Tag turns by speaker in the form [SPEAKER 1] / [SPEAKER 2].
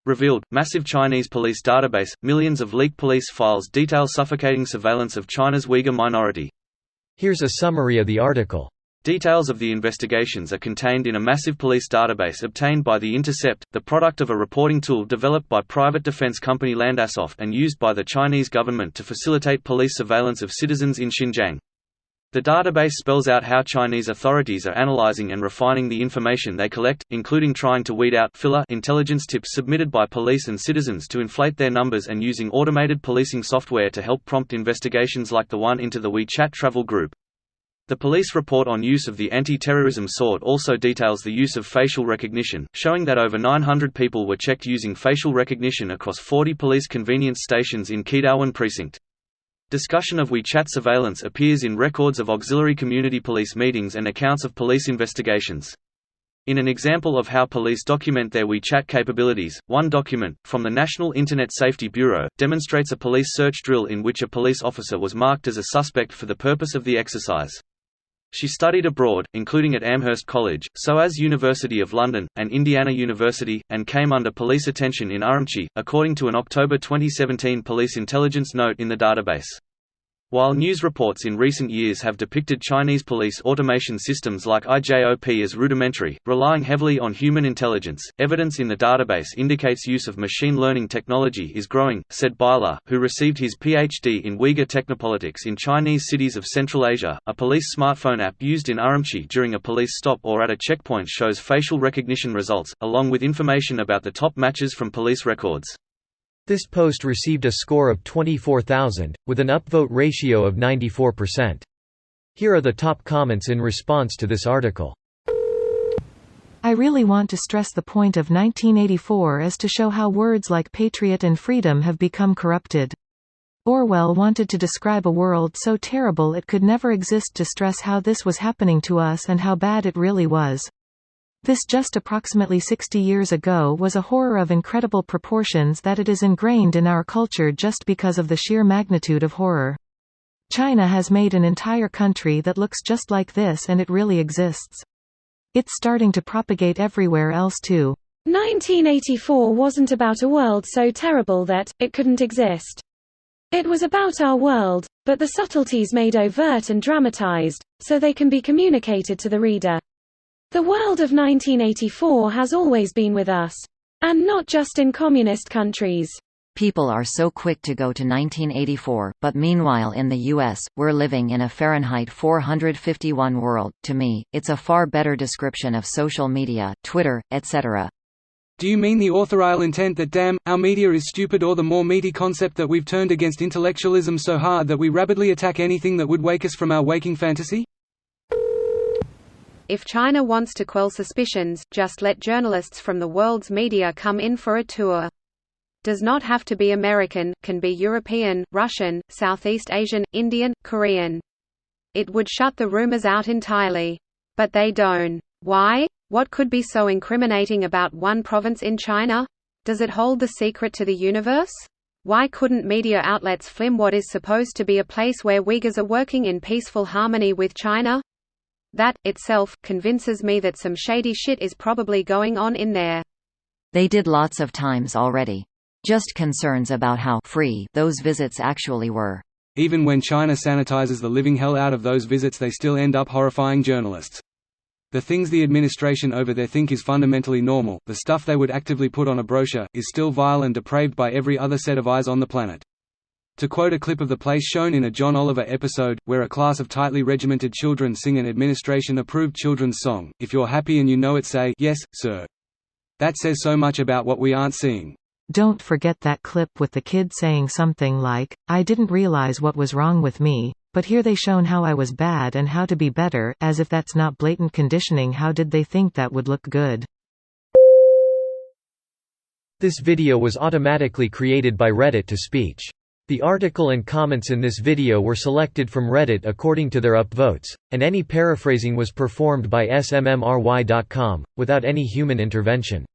[SPEAKER 1] Revealed, massive Chinese police database, millions of leaked police files detail suffocating surveillance of China's Uyghur minority.
[SPEAKER 2] Here's a summary of the article.
[SPEAKER 1] Details of the investigations are contained in a massive police database obtained by The Intercept, the product of a reporting tool developed by private defense company Landasoft and used by the Chinese government to facilitate police surveillance of citizens in Xinjiang. The database spells out how Chinese authorities are analyzing and refining the information they collect, including trying to weed out filler intelligence tips submitted by police and citizens to inflate their numbers and using automated policing software to help prompt investigations like the one into the WeChat travel group. The police report on use of the anti-terrorism sword also details the use of facial recognition, showing that over 900 people were checked using facial recognition across 40 police convenience stations in Kedawan precinct. Discussion of WeChat surveillance appears in records of auxiliary community police meetings and accounts of police investigations. In an example of how police document their WeChat capabilities, one document, from the National Internet Safety Bureau, demonstrates a police search drill in which a police officer was marked as a suspect for the purpose of the exercise. She studied abroad, including at Amherst College, SOAS University of London, and Indiana University, and came under police attention in Urumqi, according to an October 2017 police intelligence note in the database. While news reports in recent years have depicted Chinese police automation systems like IJOP as rudimentary, relying heavily on human intelligence, evidence in the database indicates use of machine learning technology is growing, said Byler, who received his PhD in Uyghur technopolitics in Chinese cities of Central Asia. A police smartphone app used in Urumqi during a police stop or at a checkpoint shows facial recognition results, along with information about the top matches from police records.
[SPEAKER 2] This post received a score of 24,000, with an upvote ratio of 94%. Here are the top comments in response to this article.
[SPEAKER 3] I really want to stress the point of 1984 as to show how words like patriot and freedom have become corrupted. Orwell wanted to describe a world so terrible it could never exist to stress how this was happening to us and how bad it really was. This just approximately 60 years ago was a horror of incredible proportions that it is ingrained in our culture just because of the sheer magnitude of horror. China has made an entire country that looks just like this and it really exists. It's starting to propagate everywhere else too.
[SPEAKER 4] 1984 wasn't about a world so terrible that it couldn't exist. It was about our world, but the subtleties made overt and dramatized, so they can be communicated to the reader. The world of 1984 has always been with us. And not just in communist countries.
[SPEAKER 5] People are so quick to go to 1984, but meanwhile in the US, we're living in a Fahrenheit 451 world. To me, it's a far better description of social media, Twitter, etc.
[SPEAKER 6] Do you mean the authorial intent that damn, our media is stupid, or the more meaty concept that we've turned against intellectualism so hard that we rapidly attack anything that would wake us from our waking fantasy?
[SPEAKER 7] If China wants to quell suspicions, just let journalists from the world's media come in for a tour. Does not have to be American, can be European, Russian, Southeast Asian, Indian, Korean. It would shut the rumors out entirely. But they don't. Why? What could be so incriminating about one province in China? Does it hold the secret to the universe? Why couldn't media outlets film what is supposed to be a place where Uyghurs are working in peaceful harmony with China? That, itself, convinces me that some shady shit is probably going on in there.
[SPEAKER 5] They did lots of times already. Just concerns about how free those visits actually were.
[SPEAKER 6] Even when China sanitizes the living hell out of those visits, they still end up horrifying journalists. The things the administration over there think is fundamentally normal, the stuff they would actively put on a brochure, is still vile and depraved by every other set of eyes on the planet. To quote a clip of the place shown in a John Oliver episode, where a class of tightly regimented children sing an administration-approved children's song, "If you're happy and you know it, say, yes, sir." That says so much about what we aren't seeing.
[SPEAKER 3] Don't forget that clip with the kid saying something like, I didn't realize what was wrong with me, but here they shown how I was bad and how to be better. As if that's not blatant conditioning, how did they think that would look good?
[SPEAKER 2] This video was automatically created by Reddit to speech. The article and comments in this video were selected from Reddit according to their upvotes, and any paraphrasing was performed by smmry.com, without any human intervention.